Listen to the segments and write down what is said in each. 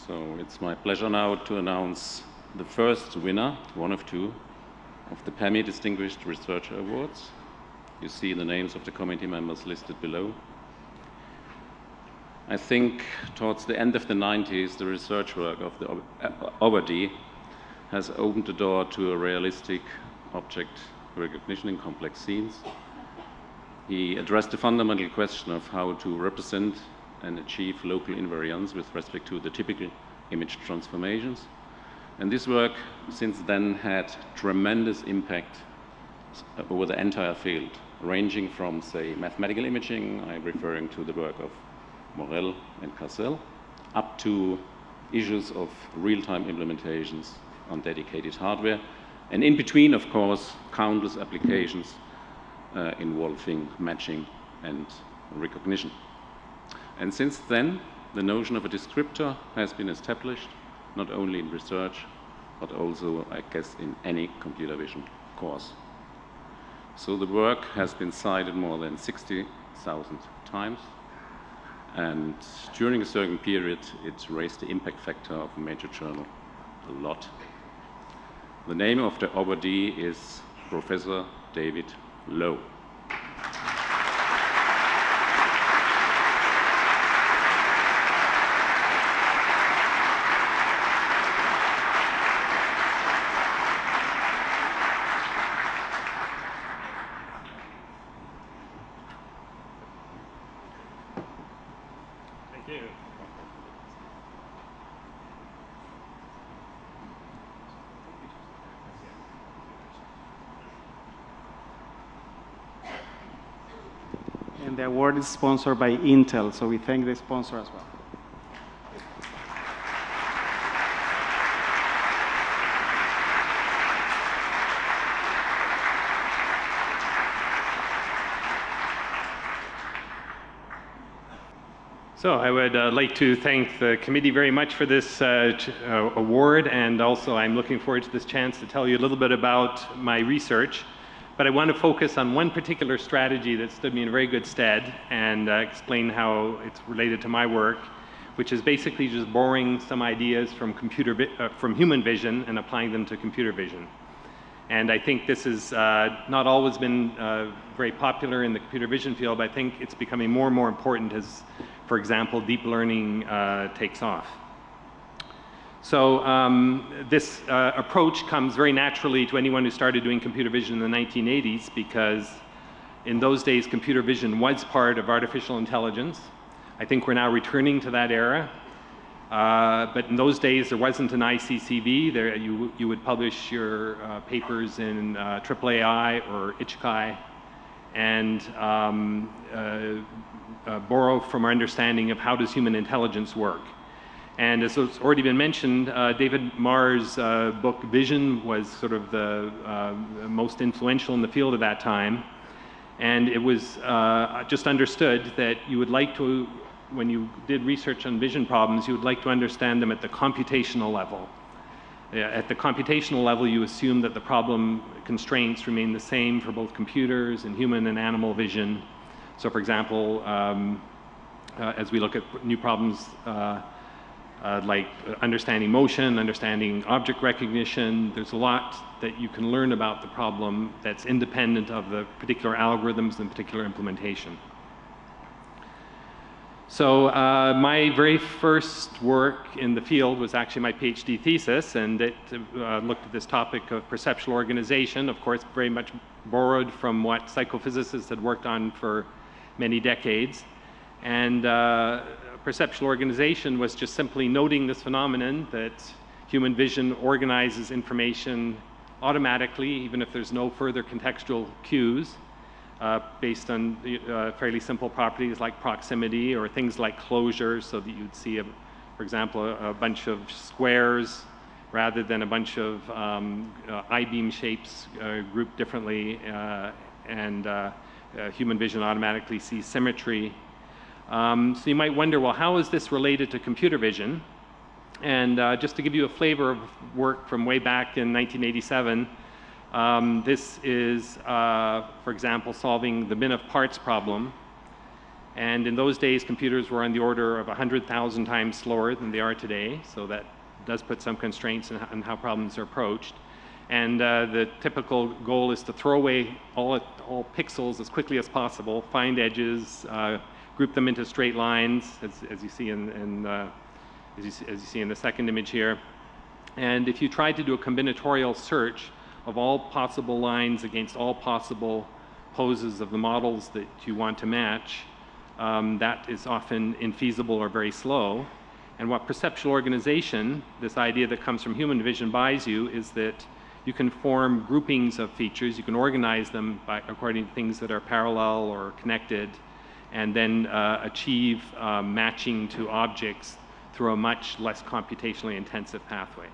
So it's my pleasure now to announce the first winner, one of two, of the PAMI Distinguished Researcher Awards. You see the names of the committee members listed below. I think towards the end of the 90s, the research work of the OBD has opened the door to a realistic object recognition in complex scenes. He addressed the fundamental question of how to represent and achieve local invariance with respect to the typical image transformations. And this work since then had tremendous impact over the entire field, ranging from, say, mathematical imaging, I'm referring to the work of Morel and Cassel, up to issues of real-time implementations on dedicated hardware. And in between, of course, countless applications involving matching and recognition. And since then, the notion of a descriptor has been established, not only in research, but also, I guess, in any computer vision course. So the work has been cited more than 60,000 times, and during a certain period, it raised the impact factor of a major journal a lot. The name of the awardee is Professor David Lowe. Thank you. And the award is sponsored by Intel, so we thank the sponsor as well. So I would like to thank the committee very much for this award, and also I'm looking forward to this chance to tell you a little bit about my research. But I want to focus on one particular strategy that stood me in very good stead and explain how it's related to my work, which is basically just borrowing some ideas from human vision and applying them to computer vision. And I think this has not always been very popular in the computer vision field, but I think it's becoming more and more important as, for example, deep learning takes off. So this approach comes very naturally to anyone who started doing computer vision in the 1980s, because in those days computer vision was part of artificial intelligence. I think we're now returning to that era. But in those days there wasn't an ICCV. You would publish your papers in AAAI or ICCCV and borrow from our understanding of how does human intelligence work. And as it's already been mentioned, David Marr's book Vision was sort of the most influential in the field at that time. And it was just understood that you would like to, when you did research on vision problems, you would like to understand them at the computational level. At the computational level, you assume that the problem constraints remain the same for both computers and human and animal vision. So for example, as we look at new problems like understanding motion, understanding object recognition, there's a lot that you can learn about the problem that's independent of the particular algorithms and particular implementation. So my very first work in the field was actually my PhD thesis, and it looked at this topic of perceptual organization, of course very much borrowed from what psychophysicists had worked on for many decades. And perceptual organization was just simply noting this phenomenon that human vision organizes information automatically, even if there's no further contextual cues, based on fairly simple properties like proximity or things like closure, so that you'd see, for example, a bunch of squares rather than a bunch of I-beam shapes grouped differently, and human vision automatically sees symmetry. So you might wonder, well, how is this related to computer vision? And just to give you a flavor of work from way back in 1987, this is, for example, solving the bin of parts problem. And in those days, computers were on the order of 100,000 times slower than they are today, so that does put some constraints on how problems are approached. And the typical goal is to throw away all pixels as quickly as possible, find edges, group them into straight lines, as you see as you see in the second image here. And if you tried to do a combinatorial search of all possible lines against all possible poses of the models that you want to match, that is often infeasible or very slow. And what perceptual organization, this idea that comes from human vision, buys you is that you can form groupings of features, you can organize them according to things that are parallel or connected, and then achieve matching to objects through a much less computationally intensive pathway.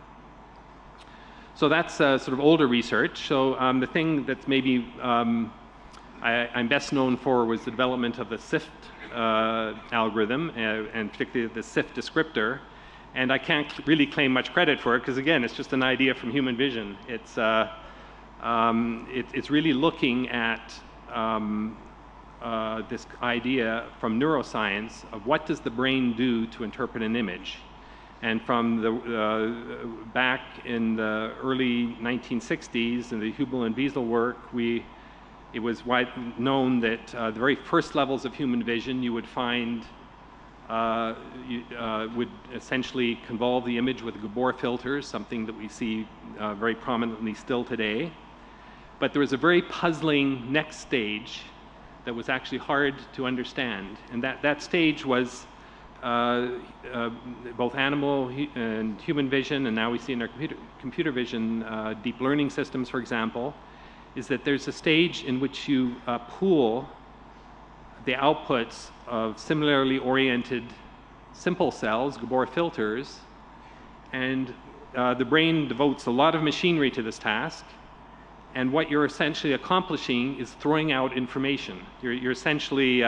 So that's sort of older research. So the thing that's maybe I'm best known for was the development of the SIFT algorithm, and particularly the SIFT descriptor. And I can't really claim much credit for it because, again, it's just an idea from human vision. It's really looking at this idea from neuroscience of what does the brain do to interpret an image. And from the back in the early 1960s in the Hubel and Wiesel work, it was known that the very first levels of human vision you would find would essentially convolve the image with Gabor filters, something that we see very prominently still today. But there was a very puzzling next stage that was actually hard to understand. And that stage was both animal and human vision, and now we see in our computer vision deep learning systems, for example, is that there's a stage in which you pool the outputs of similarly oriented simple cells, Gabor filters, and the brain devotes a lot of machinery to this task, and what you're essentially accomplishing is throwing out information. You're essentially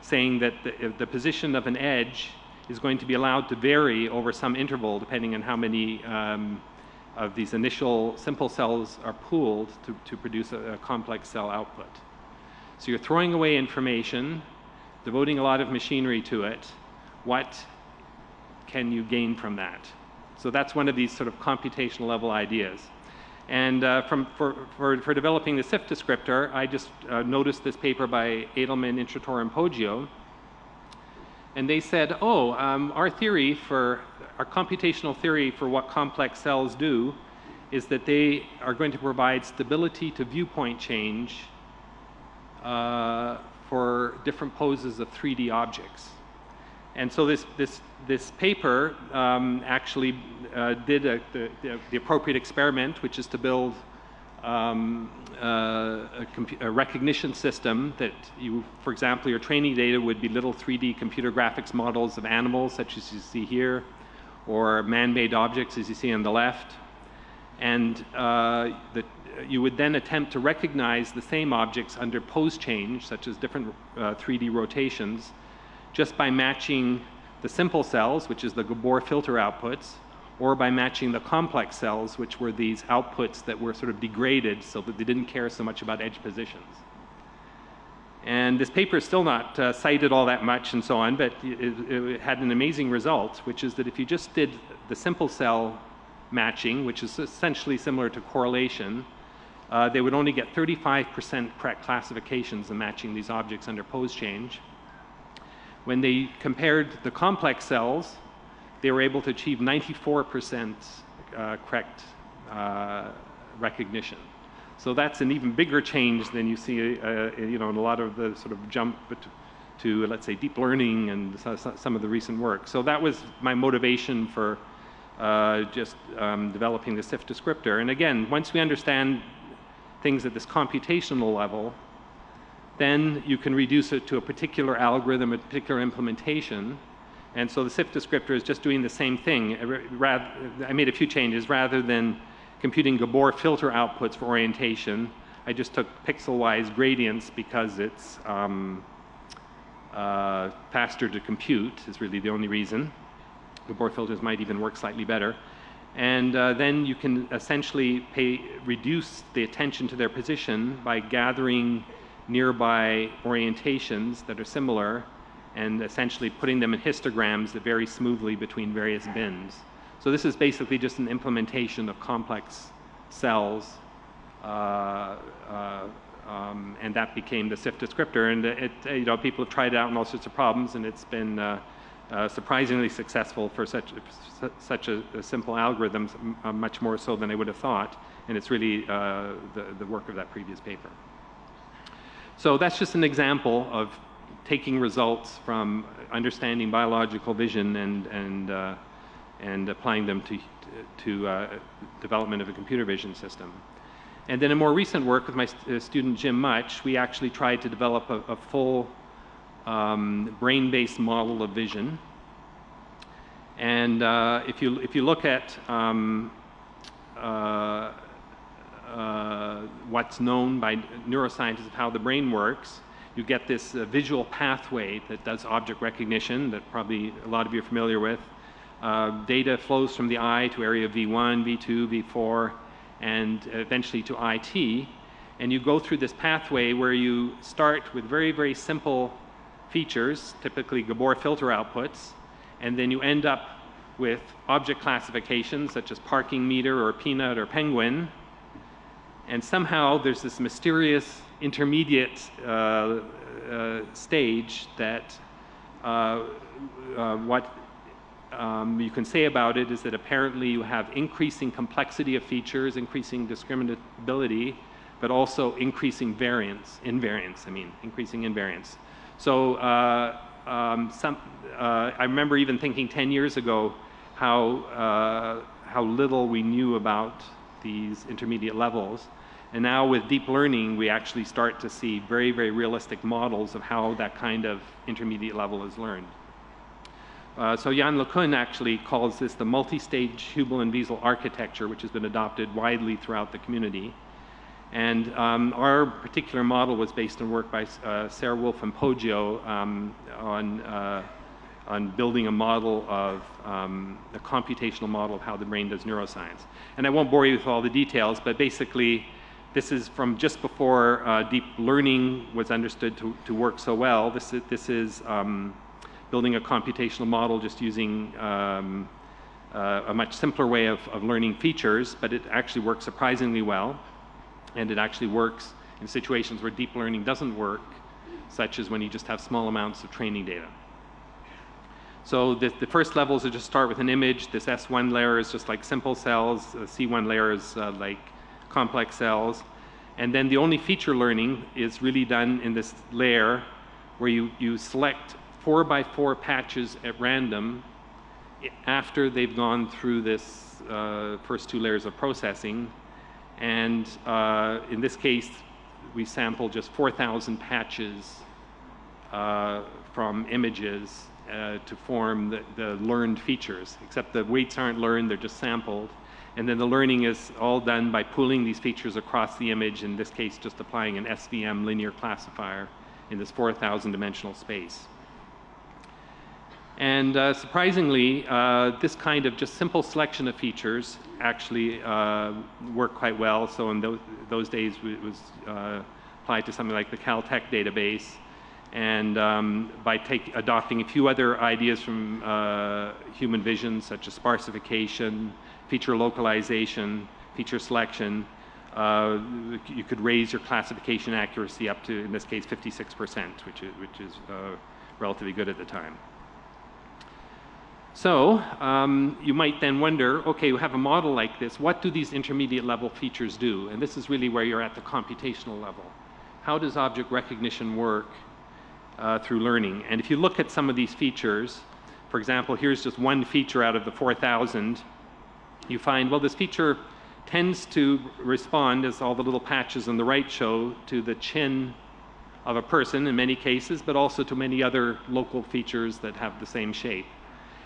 saying that the position of an edge is going to be allowed to vary over some interval depending on how many of these initial simple cells are pooled to produce a complex cell output. So you're throwing away information, devoting a lot of machinery to it. What can you gain from that? So that's one of these sort of computational level ideas. And for developing the SIFT descriptor, I just noticed this paper by Edelman, Intrator, and Poggio. And they said, our computational theory for what complex cells do is that they are going to provide stability to viewpoint change for different poses of 3D objects. And so this paper actually did the appropriate experiment, which is to build a recognition system that for example, your training data would be little 3D computer graphics models of animals, such as you see here, or man-made objects, as you see on the left. And you would then attempt to recognize the same objects under pose change, such as different 3D rotations, just by matching the simple cells, which is the Gabor filter outputs, or by matching the complex cells, which were these outputs that were sort of degraded so that they didn't care so much about edge positions. And this paper is still not cited all that much and so on, but it had an amazing result, which is that if you just did the simple cell matching, which is essentially similar to correlation, they would only get 35% correct classifications in matching these objects under pose change. When they compared the complex cells, they were able to achieve 94% correct recognition. So that's an even bigger change than you see in a lot of the sort of jump to, let's say, deep learning and some of the recent work. So that was my motivation for developing the SIFT descriptor. And again, once we understand things at this computational level, then you can reduce it to a particular algorithm, a particular implementation. And so the SIFT descriptor is just doing the same thing. I made a few changes. Rather than computing Gabor filter outputs for orientation, I just took pixel-wise gradients because it's faster to compute, is really the only reason. Gabor filters might even work slightly better. And then you can essentially reduce the attention to their position by gathering nearby orientations that are similar and essentially putting them in histograms that vary smoothly between various bins. So this is basically just an implementation of complex cells, and that became the SIFT descriptor. And people have tried it out in all sorts of problems, and it's been surprisingly successful for such a simple algorithms, much more so than I would have thought. And it's really the work of that previous paper. So that's just an example of taking results from understanding biological vision and applying them to development of a computer vision system. And then in more recent work with my student Jim Mutch, we actually tried to develop a full brain-based model of vision. And if you look at what's known by neuroscientists of how the brain works, you get this visual pathway that does object recognition that probably a lot of you are familiar with. Data flows from the eye to area V1, V2, V4, and eventually to IT. And you go through this pathway where you start with very, very simple features, typically Gabor filter outputs, and then you end up with object classifications such as parking meter or peanut or penguin. And somehow there's this mysterious intermediate stage that what you can say about it is that apparently you have increasing complexity of features, increasing discriminability, but also increasing increasing invariance. So I remember even thinking 10 years ago how little we knew about these intermediate levels. And now with deep learning, we actually start to see very, very realistic models of how that kind of intermediate level is learned. So Jan LeCun actually calls this the multi-stage Hubel and Wiesel architecture, which has been adopted widely throughout the community. And our particular model was based on work by Sarah Wolf and Poggio on building a model of a computational model of how the brain does neuroscience. And I won't bore you with all the details, but basically this is from just before deep learning was understood to work so well. This is building a computational model just using a much simpler way of learning features, but it actually works surprisingly well. And it actually works in situations where deep learning doesn't work, such as when you just have small amounts of training data. So the first levels are just start with an image. This S1 layer is just like simple cells. C1 layer is like complex cells. And then the only feature learning is really done in this layer where you select 4x4 patches at random after they've gone through this first two layers of processing. And in this case, we sample just 4,000 patches from images to form the learned features, except the weights aren't learned, they're just sampled. And then the learning is all done by pooling these features across the image, in this case just applying an SVM linear classifier in this 4,000 dimensional space. And surprisingly, this kind of just simple selection of features actually work quite well. So in those days, it was applied to something like the Caltech database. And by adopting a few other ideas from human vision, such as sparsification, feature localization, feature selection, you could raise your classification accuracy up to, in this case, 56%, which is relatively good at the time. So you might then wonder, okay, we have a model like this. What do these intermediate level features do? And this is really where you're at the computational level. How does object recognition work through learning? And if you look at some of these features, for example, here's just one feature out of the 4,000. You find, well, this feature tends to respond, as all the little patches on the right show, to the chin of a person in many cases, but also to many other local features that have the same shape.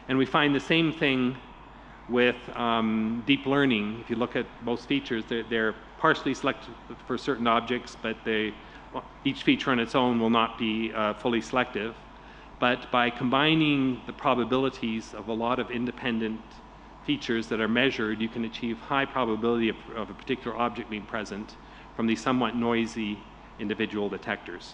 And we find the same thing with deep learning. If you look at most features, they're partially selected for certain objects, but each feature on its own will not be fully selective. But by combining the probabilities of a lot of independent features that are measured, you can achieve high probability of a particular object being present from these somewhat noisy individual detectors.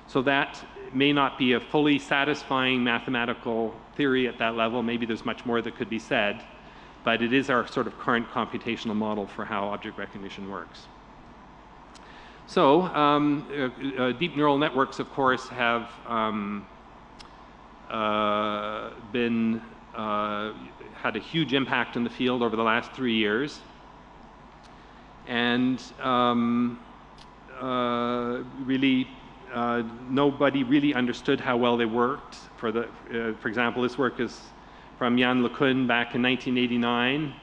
So that may not be a fully satisfying mathematical theory at that level. Maybe there's much more that could be said, but it is our sort of current computational model for how object recognition works. So deep neural networks, of course, have had a huge impact in the field over the last 3 years. And really, nobody really understood how well they worked. For example, this work is from Jan LeCun back in 1989.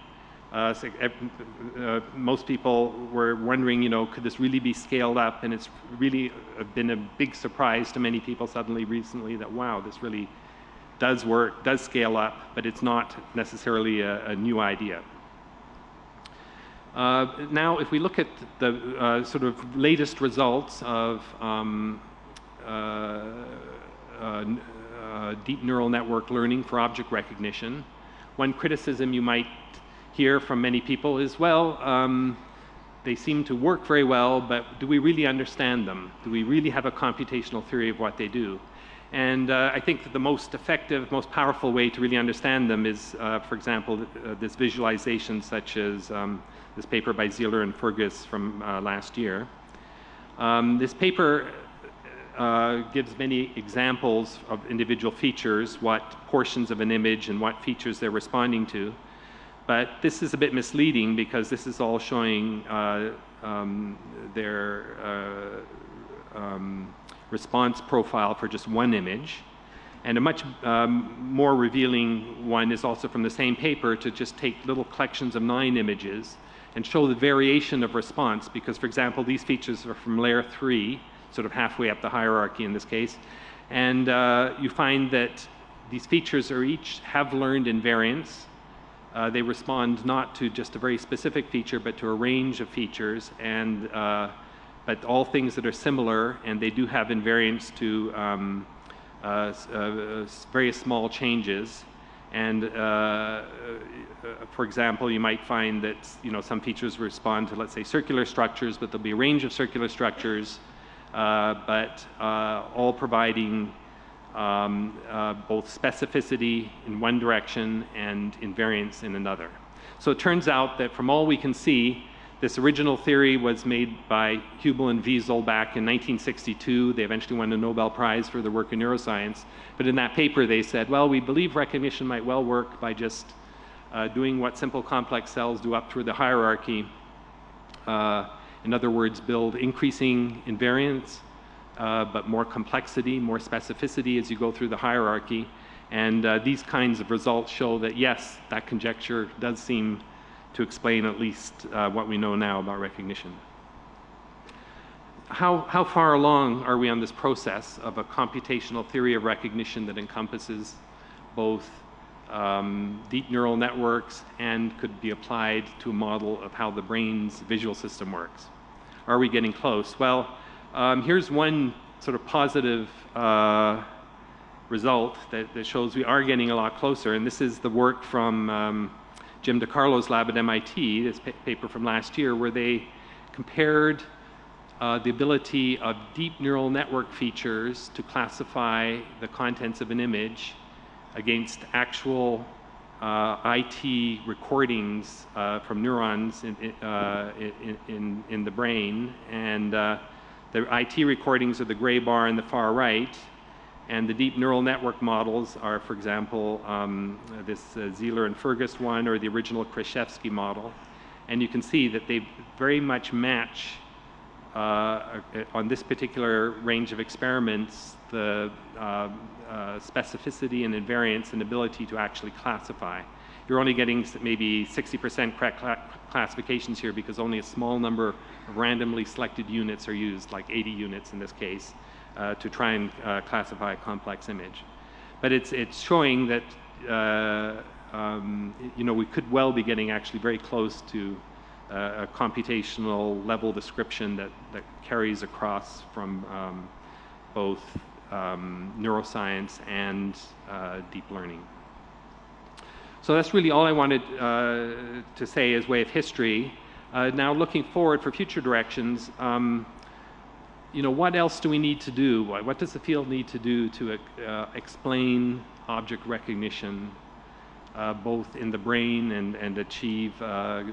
Most people were wondering, you know, could this really be scaled up? And it's really been a big surprise to many people suddenly recently that, wow, this really does work, does scale up, but it's not necessarily a new idea. Now, if we look at the sort of latest results of deep neural network learning for object recognition, one criticism you might hear from many people is, well, they seem to work very well, but do we really understand them? Do we really have a computational theory of what they do? And I think that the most effective, most powerful way to really understand them is, for example, this visualization such as this paper by Zeiler and Fergus from last year. This paper gives many examples of individual features, what portions of an image and what features they're responding to. But this is a bit misleading because this is all showing their response profile for just one image. And a much more revealing one is also from the same paper to just take little collections of 9 images and show the variation of response, because, for example, these features are from layer 3, sort of halfway up the hierarchy in this case. And you find that these features are each have learned invariance. They respond not to just a very specific feature, but to a range of features, and but all things that are similar, and they do have invariance to very small changes. And for example, you might find that, you know, some features respond to, let's say, circular structures, but there'll be a range of circular structures, but all providing both specificity in one direction and invariance in another. So it turns out that from all we can see, this original theory was made by Hubel and Wiesel back in 1962. They eventually won a Nobel Prize for their work in neuroscience. But in that paper they said, well, we believe recognition might well work by just doing what simple complex cells do up through the hierarchy. In other words, build increasing invariance, but more complexity, more specificity as you go through the hierarchy. And these kinds of results show that, yes, that conjecture does seem to explain at least what we know now about recognition. How far along are we on this process of a computational theory of recognition that encompasses both deep neural networks and could be applied to a model of how the brain's visual system works? Are we getting close? Well, here's one sort of positive result that shows we are getting a lot closer, and this is the work from Jim DiCarlo's lab at MIT, this paper from last year, where they compared the ability of deep neural network features to classify the contents of an image against actual IT recordings from neurons in the brain. And the IT recordings are the gray bar in the far right, and the deep neural network models are, for example, this Zeiler and Fergus one, or the original Krzyzewski model. And you can see that they very much match, on this particular range of experiments, the specificity and invariance and ability to actually classify. You're only getting maybe 60% correct classifications here because only a small number of randomly selected units are used, like 80 units in this case, to try and classify a complex image. But it's showing that you know, we could well be getting actually very close to a computational level description that carries across from both neuroscience and deep learning. So that's really all I wanted to say as way of history. Now looking forward for future directions, what else do we need to do? What does the field need to do to explain object recognition, both in the brain and achieve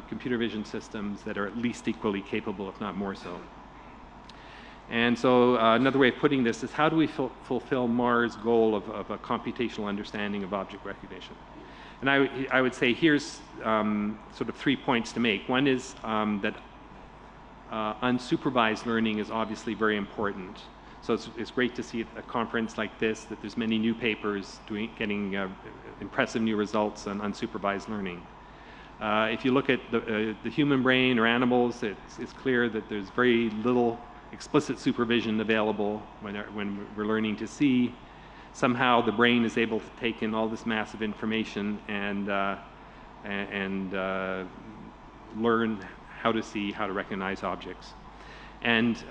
computer vision systems that are at least equally capable, if not more so? And so another way of putting this is, how do we fulfill Mars' goal of a computational understanding of object recognition? And I would say here's sort of 3 points to make. One is that unsupervised learning is obviously very important. So it's great to see at a conference like this that there's many new papers getting impressive new results on unsupervised learning. If you look at the human brain or animals, it's clear that there's very little explicit supervision available when we're learning to see. Somehow the brain is able to take in all this massive information and learn how to see, how to recognize objects. And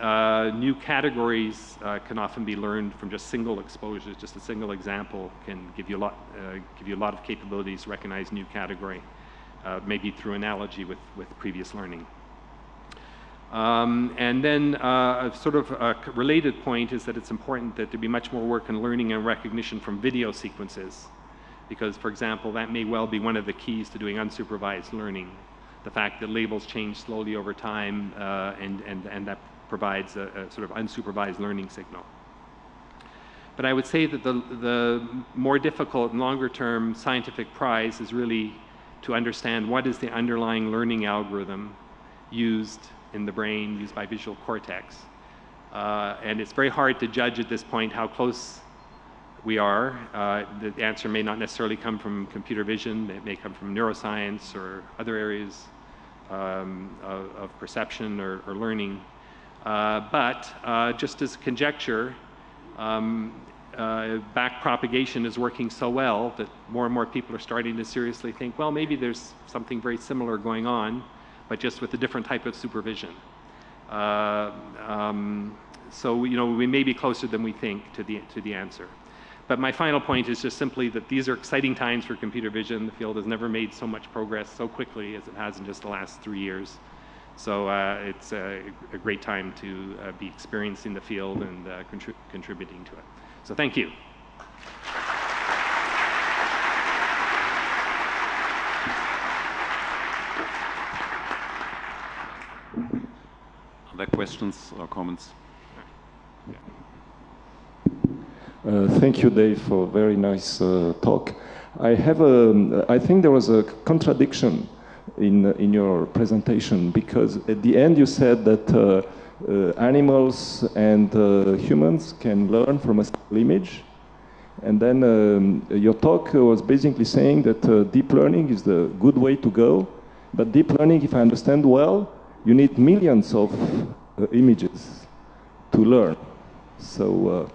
new categories can often be learned from just single exposures. Just a single example can give you a lot of capabilities to recognize new category, maybe through analogy with previous learning. And then a sort of a related point is that it's important that there be much more work in learning and recognition from video sequences, because, for example, that may well be one of the keys to doing unsupervised learning. The fact that labels change slowly over time, and that provides a sort of unsupervised learning signal. But I would say that the more difficult and longer-term scientific prize is really to understand what is the underlying learning algorithm used in the brain, used by visual cortex. And it's very hard to judge at this point how close we are. The answer may not necessarily come from computer vision. It may come from neuroscience or other areas of perception or learning. But just as conjecture, back propagation is working so well that more and more people are starting to seriously think, well, maybe there's something very similar going on, but just with a different type of supervision. So we may be closer than we think to the answer. But my final point is just simply that these are exciting times for computer vision. The field has never made so much progress so quickly as it has in just the last 3 years. So it's a great time to be experiencing the field and contributing to it. So thank you. Other questions or comments? Thank you, Dave, for a very nice talk. I think there was a contradiction in your presentation, because at the end you said that animals and humans can learn from a single image, and then your talk was basically saying that deep learning is the good way to go, but deep learning, if I understand well, you need millions of images to learn. So,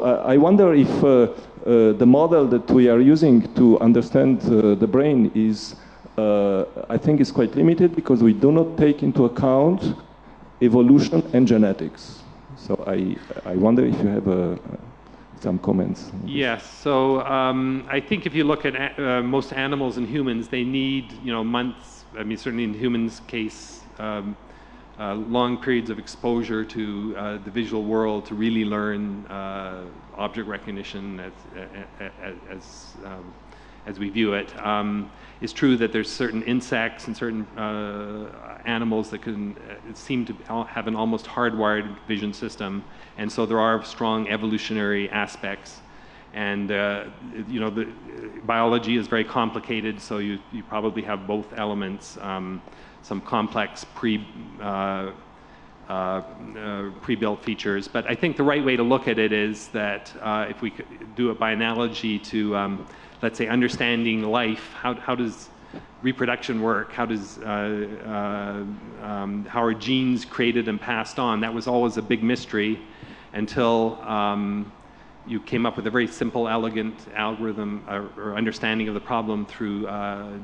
I wonder if the model that we are using to understand the brain is, I think, is quite limited, because we do not take into account evolution and genetics. So I wonder if you have some comments. Yes. So I think if you look at most animals and humans, they need months. I mean, certainly in humans' case, long periods of exposure to the visual world to really learn object recognition as we view it. It's true that there's certain insects and certain animals that can seem to have an almost hardwired vision system, and so there are strong evolutionary aspects. And the biology is very complicated, so you probably have both elements. Some complex pre-built features. But I think the right way to look at it is that if we could do it by analogy to, let's say, understanding life, how does reproduction work? How are genes created and passed on? That was always a big mystery until you came up with a very simple, elegant algorithm or understanding of the problem through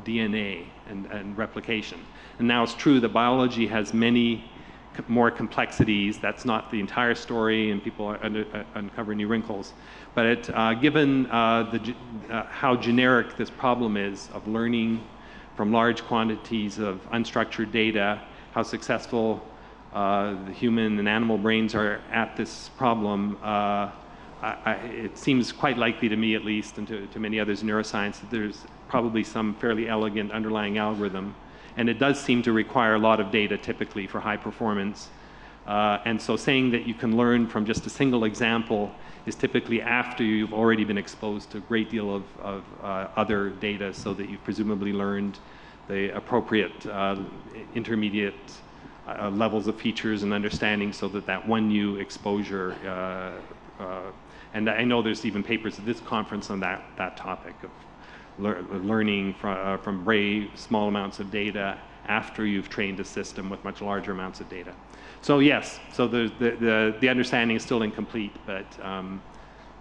DNA and replication. And now it's true that biology has many more complexities. That's not the entire story, and people uncover new wrinkles. But given how generic this problem is of learning from large quantities of unstructured data, how successful the human and animal brains are at this problem, it seems quite likely to me, at least, and to many others in neuroscience, that there's probably some fairly elegant underlying algorithm. And it does seem to require a lot of data typically for high performance. And so saying that you can learn from just a single example is typically after you've already been exposed to a great deal of other data, so that you've presumably learned the appropriate intermediate levels of features and understanding, so that that one new exposure, and I know there's even papers at this conference on that topic of learning from very small amounts of data after you've trained a system with much larger amounts of data. So yes, so the understanding is still incomplete, but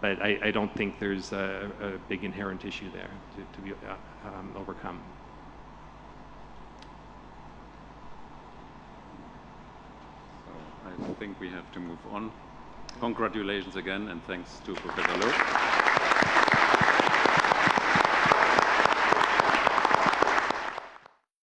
I don't think there's a big inherent issue there to be overcome. So I think we have to move on. Congratulations again, and thanks to Professor Lowe.